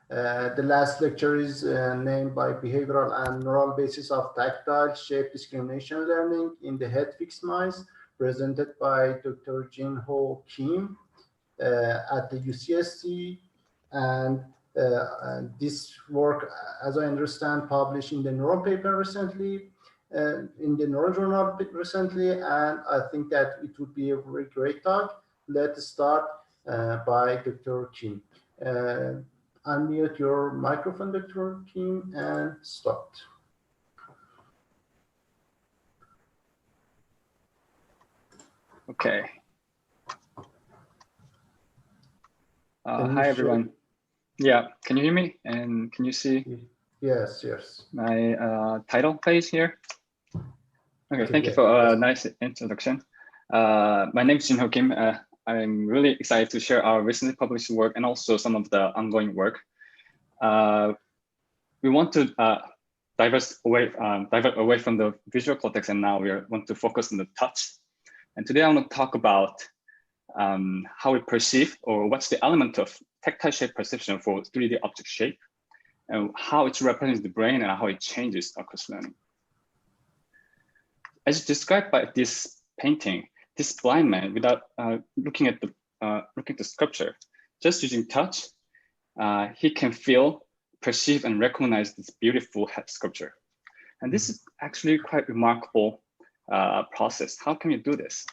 The last lecture is named by Behavioral and Neural Basis of Tactile Shape Discrimination Learning in the Head Fixed Mice, presented by Dr. Jinho Kim at the UCSC. And this work, as I understand, published in the Neuron paper recently, in the Neuron Journal recently, and I think that it would be a very great talk. Let's start by Dr. Kim. Unmute your microphone, Dr. Kim, and start. Okay. Hi, everyone. Yeah, can you hear me? And can you see? Yes, yes. My title page here? Okay, thank you for a nice introduction. My name is Jinho Kim. I'm really excited to share our recently published work and also some of the ongoing work. We want to divert away from the visual cortex, and now we want to focus on the touch. And today I want to talk about how we perceive, or what's the element of tactile shape perception for 3D object shape, and how it represents the brain and how it changes across learning. As described by this painting, this blind man, without looking at the sculpture, just using touch, he can feel, perceive, and recognize this beautiful head sculpture. And this is actually quite remarkable process. How can we do this?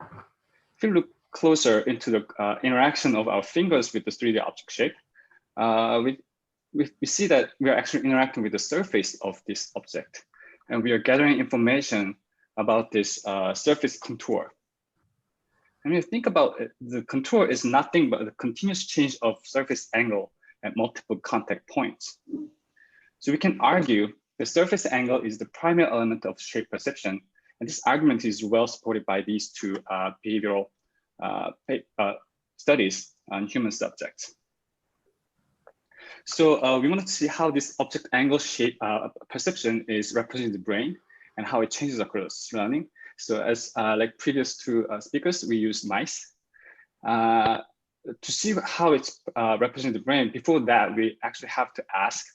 If you look closer into the interaction of our fingers with the 3D object shape, we see that we are actually interacting with the surface of this object, and we are gathering information about this surface contour. And when you think about it, the contour is nothing but the continuous change of surface angle at multiple contact points. So we can argue the surface angle is the primary element of shape perception, and this argument is well supported by these two behavioral studies on human subjects. So we wanted to see how this object angle shape perception is representing the brain and how it changes across learning. So as like previous two speakers, we use mice. To see how it's representing the brain, before that, we actually have to ask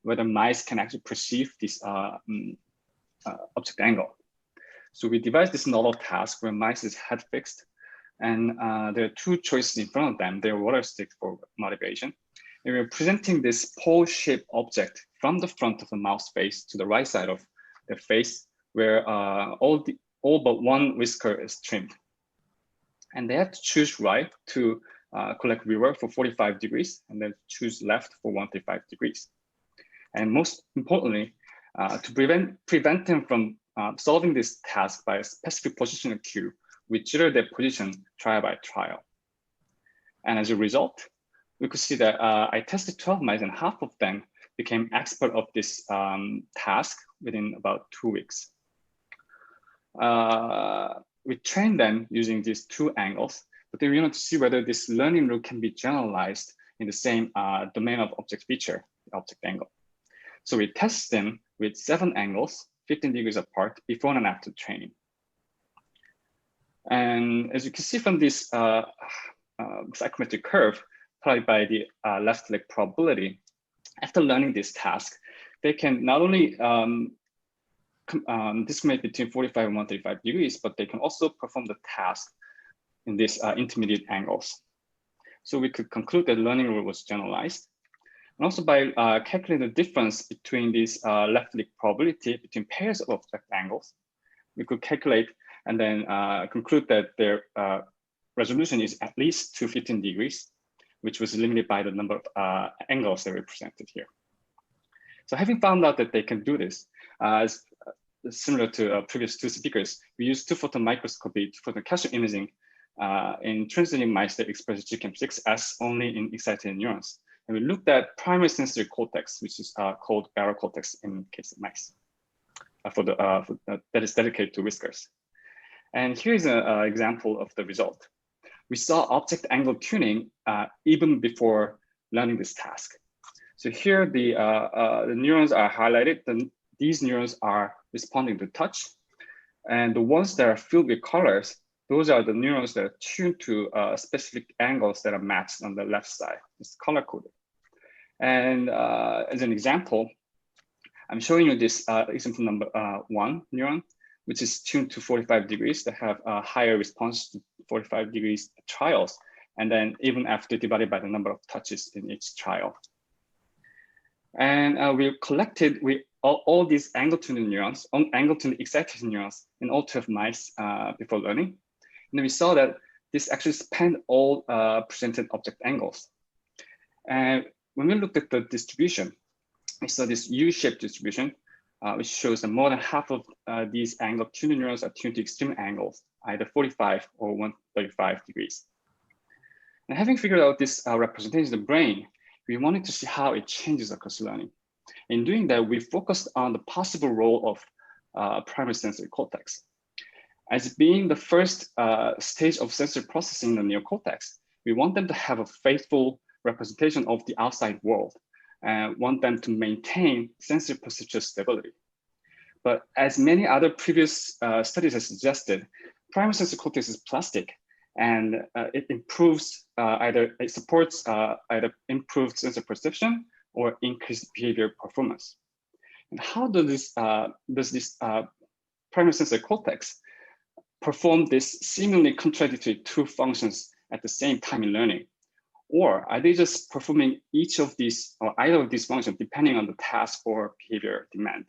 whether mice can actually perceive this object angle. So we devised this novel task where mice is head fixed, and there are two choices in front of them. They're water stick for motivation. And we're presenting this pole-shaped object from the front of the mouse face to the right side of the face, where all but one whisker is trimmed. And they have to choose right to collect reward for 45 degrees, and then choose left for 135 degrees. And most importantly, to prevent them from solving this task by a specific positional cue, we jitter their position trial by trial. And as a result, we could see that I tested 12 mice, and half of them became expert of this task within about 2 weeks. We trained them using these two angles, but then we wanted to see whether this learning rule can be generalized in the same domain of object feature, the object angle. So we tested them with 7 angles, 15 degrees apart, before and after training. And as you can see from this psychometric curve applied by the left leg probability, after learning this task, they can not only discriminate between 45 and 135 degrees, but they can also perform the task in these intermediate angles. So we could conclude that learning rule was generalized. And also by calculating the difference between this left leg probability between pairs of object angles, we could calculate and then conclude that their resolution is at least 215 degrees, which was limited by the number of angles that were presented here. So having found out that they can do this, similar to previous two speakers, we used 2-photon microscopy for the capture imaging in transgenic mice that express GCAM6S only in excited neurons. And we looked at primary sensory cortex, which is called barrel cortex in case of mice, that is dedicated to whiskers. And here's an example of the result. We saw object angle tuning even before learning this task. So here the neurons are highlighted. These neurons are responding to touch. And the ones that are filled with colors, those are the neurons that are tuned to specific angles that are matched on the left side. It's color coded. And as an example, I'm showing you this example number 1 neuron, which is tuned to 45 degrees that have a higher response to 45 degrees trials. And then even after divided by the number of touches in each trial. And we collected all these angle-tuned neurons, angle-tuned excited neurons in all 12 mice before learning. And we saw that this actually spanned all presented object angles. And when we looked at the distribution, we saw this U-shaped distribution, which shows that more than half of these angle-tuned neurons are tuned to extreme angles, either 45 or 135 degrees. And having figured out this representation of the brain, we wanted to see how it changes across learning. In doing that, we focused on the possible role of primary sensory cortex. As being the first stage of sensory processing in the neocortex, we want them to have a faithful representation of the outside world and want them to maintain sensory perceptual stability. But as many other previous studies have suggested, primary sensory cortex is plastic, and it improves it supports either improved sensor perception or increased behavior performance. And how does this primary sensory cortex perform this seemingly contradictory two functions at the same time in learning? Or are they just performing each of these or either of these functions depending on the task or behavior demand?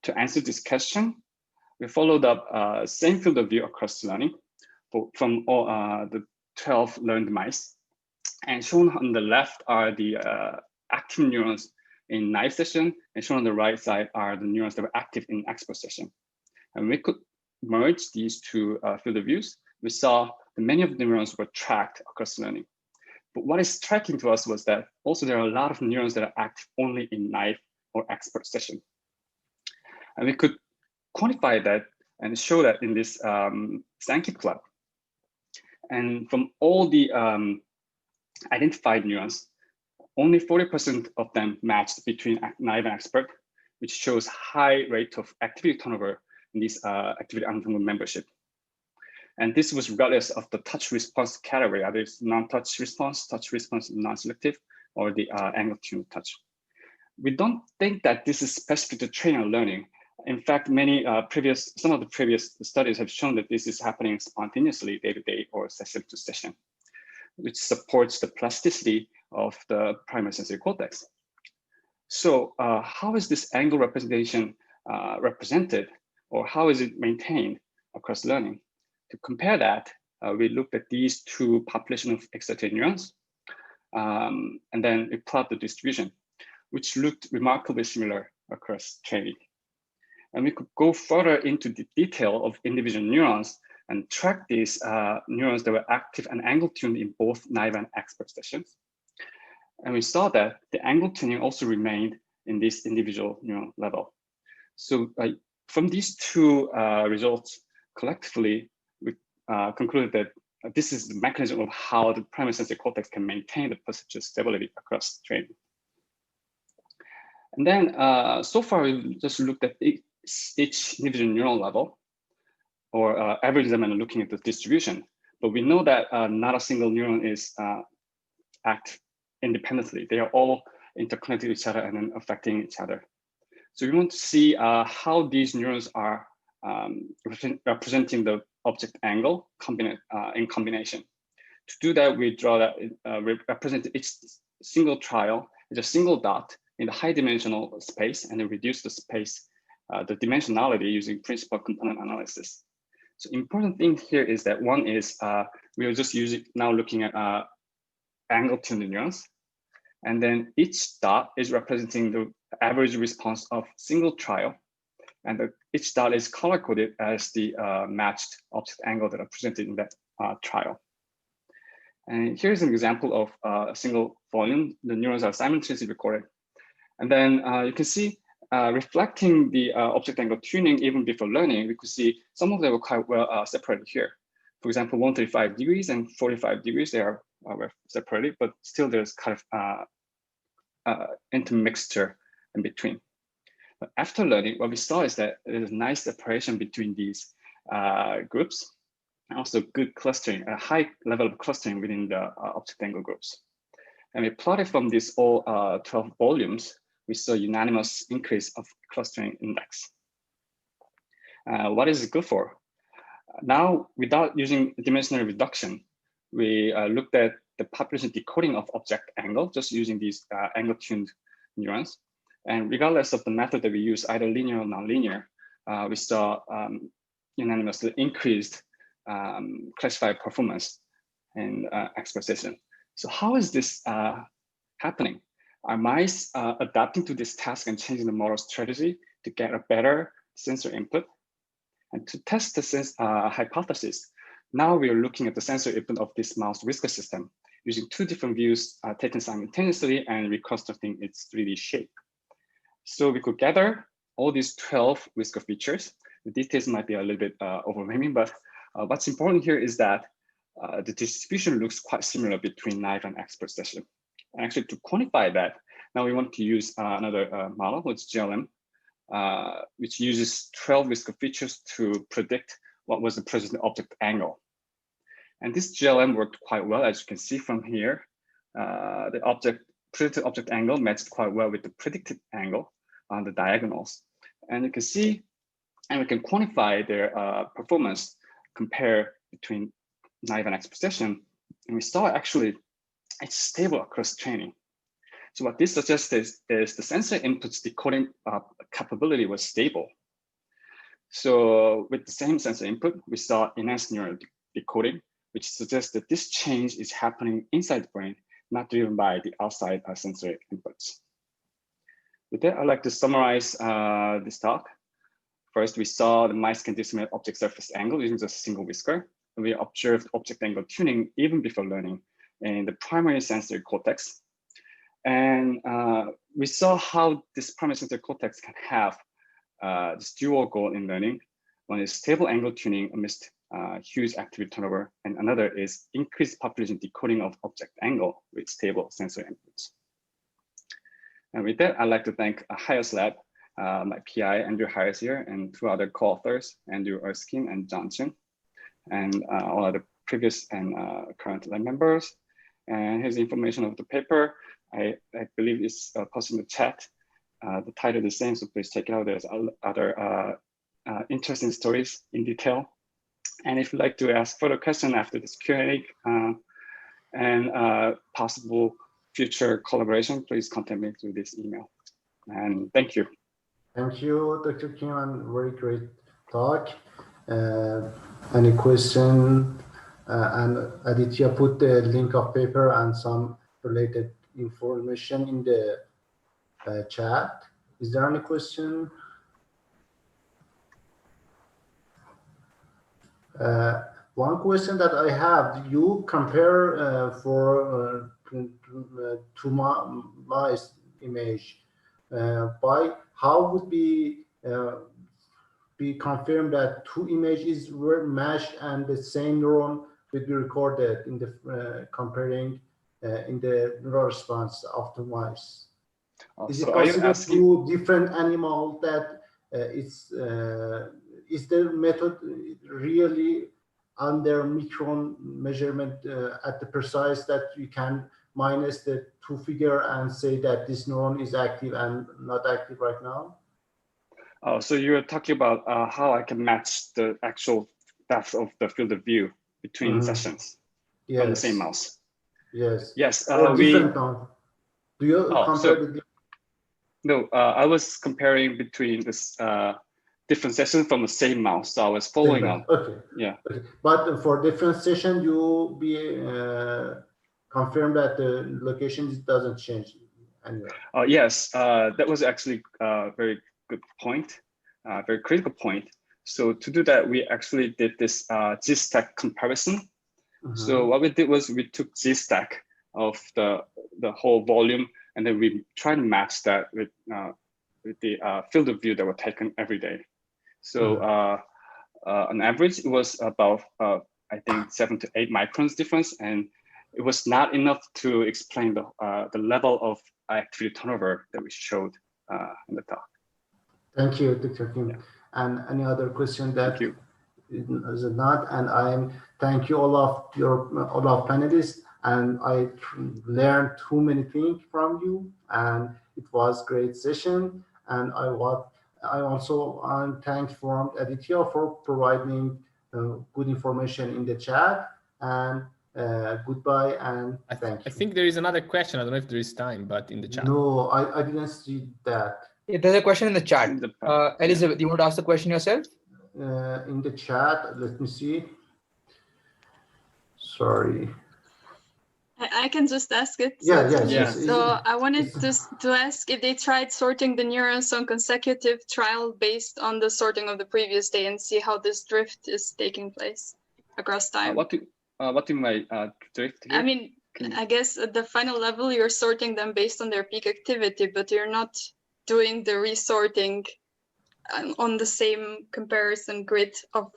To answer this question, we followed up same field of view across learning from all the 12 learned mice. And shown on the left are the active neurons in naïve session, and shown on the right side are the neurons that were active in expert session. And we could merge these two field of views. We saw that many of the neurons were tracked across learning. But what is striking to us was that also there are a lot of neurons that are active only in naïve or expert session. And we could quantify that and show that in this Sankey plot. And from all the identified neurons, only 40% of them matched between naïve and expert, which shows high rate of activity turnover in this activity ensemble membership. And this was regardless of the touch response category, either it's non-touch response, non-selective, or the angle-tuned touch. We don't think that this is specific to training and learning. In fact, some of the previous studies have shown that this is happening spontaneously day to day or session to session, which supports the plasticity of the primary sensory cortex. So how is this angle representation represented, or how is it maintained across learning? To compare that, we looked at these two populations of excited neurons, and then we plot the distribution, which looked remarkably similar across training. And we could go further into the detail of individual neurons and track these neurons that were active and angle tuned in both naïve and expert sessions. And we saw that the angle tuning also remained in this individual neuron level. So from these two results, collectively, we concluded that this is the mechanism of how the primary sensory cortex can maintain the perceptual stability across training. And then so far, we just looked at each individual neural level or average them and looking at the distribution. But we know that not a single neuron is act independently. They are all interconnected with each other and then affecting each other. So we want to see how these neurons are representing the object angle in combination. To do that, we draw that, we represent each single trial as a single dot in the high dimensional space and then reduce the space, the dimensionality using principal component analysis. So important thing here is that one is we are just now looking at angle tuned neurons. And then each dot is representing the average response of single trial. And each dot is color coded as the matched object angle that are presented in that trial. And here's an example of a single volume. The neurons are simultaneously recorded. And then you can see reflecting the object angle tuning even before learning, we could see some of them were quite well separated here. For example, 135 degrees and 45 degrees, they are were separated, but still there's kind of intermixture in between. But after learning, what we saw is that there's a nice separation between these groups, and also good clustering, a high level of clustering within the object angle groups. And we plotted from these all 12 volumes, we saw unanimous increase of clustering index. What is it good for? Now, without using dimensional reduction, we looked at the population decoding of object angle, just using these angle-tuned neurons. And regardless of the method that we use, either linear or nonlinear, we saw unanimously increased classifier performance and exposition. So how is this happening? Are mice adapting to this task and changing the model strategy to get a better sensor input? And to test this hypothesis, now we are looking at the sensor input of this mouse whisker system using two different views taken simultaneously and reconstructing its 3D shape. So we could gather all these 12 whisker features. The details might be a little bit overwhelming, but what's important here is that the distribution looks quite similar between naive and expert session. And actually, to quantify that, now we want to use another model, which is GLM, which uses 12 whisker features to predict what was the present object angle. And this GLM worked quite well, as you can see from here. The predicted object angle matched quite well with the predicted angle on the diagonals. And you can see, and we can quantify their performance, compare between naive and expert session. And we saw actually it's stable across training. So what this suggests is the sensor input's decoding capability was stable. So with the same sensor input, we saw enhanced neural decoding, which suggests that this change is happening inside the brain, not driven by the outside sensory inputs. With that, I'd like to summarize this talk. First, we saw the mice can discriminate object surface angle using just a single whisker. And we observed object angle tuning even before learning in the primary sensory cortex. And we saw how this primary sensory cortex can have this dual goal in learning. One is stable angle tuning amidst huge activity turnover, and another is increased population decoding of object angle with stable sensory inputs. And with that, I'd like to thank Hayes Lab, my PI, Andrew Hayes here, and two other co-authors, Andrew Erskine and John Chen, and all other previous and current lab members. And here's the information of the paper. I believe it's posted in the chat. The title is the same, so please check it out. There's other interesting stories in detail. And if you'd like to ask further questions after this Q&A and possible future collaboration, please contact me through this email. And thank you. Thank you, Dr. Kim, and very great talk. Any question? And Aditya put the link of paper and some related information in the chat. Is there any question? One question that I have, you compare for two mice image by how would be confirmed that two images were matched and the same neuron would be recorded in the comparing in the neural response of the mice. Is it possible to different animal that is the method really under micron measurement at the precise that you can minus the two figure and say that this neuron is active and not active right now? Oh, so you're talking about how I can match the actual depth of the field of view between sessions from the same mouse. Yes. Yes. Or different now. Do you compare the? No, I was comparing between this different sessions from the same mouse. So I was following up. Okay. Yeah. Okay. But for different session, you be confirm that the location doesn't change anywhere. Yes, that was actually a very good point, very critical point. So to do that, we actually did this G-stack comparison. So what we did was we took G-stack of the whole volume, and then we try to match that with the field of view that were taken every day. So on average, it was about I think 7 to 8 microns difference, and it was not enough to explain the level of activity turnover that we showed in the talk. Thank you, Dr. Kim. Yeah. And any other question that is not? And thank you all of panelists. and I learned too many things from you, and it was great session. And I also thank from Aditya for providing good information in the chat. And goodbye and thank you. I think there is another question. I don't know if there is time, but in the chat. No, I didn't see that. There's a question in the chat. Elizabeth, you want to ask the question yourself? In the chat, let me see. Sorry. I can just ask it. So I wanted to ask if they tried sorting the neurons on consecutive trial based on the sorting of the previous day and see how this drift is taking place across time. What do you mean by drift here? I mean, I guess at the final level, you're sorting them based on their peak activity, but you're not doing the resorting on the same comparison grid of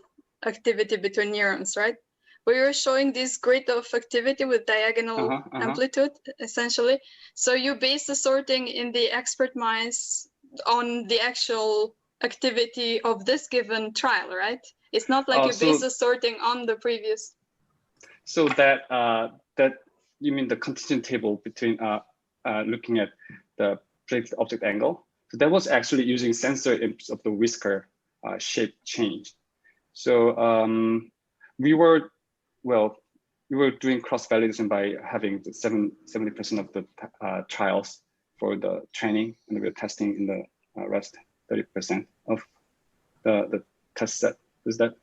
activity between neurons, right? Where you're showing this grid of activity with diagonal amplitude, essentially. So you base the sorting in the expert mice on the actual activity of this given trial, right? It's not like you base the sorting on the previous. So that you mean the contingent table between looking at the predicted object angle. So that was actually using sensor inputs of the whisker shape change. So we were doing cross-validation by having the 70% of the trials for the training, and we were testing in the rest 30% of the test set. Does that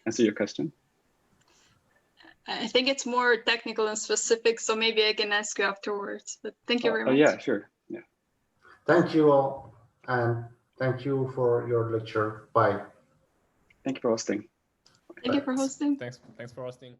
answer your question? I think it's more technical and specific, so maybe I can ask you afterwards. But thank you very much. Yeah, sure. Yeah. Thank you all, and thank you for your lecture. Bye. Thank you for hosting. Thank you for hosting. Thanks for hosting.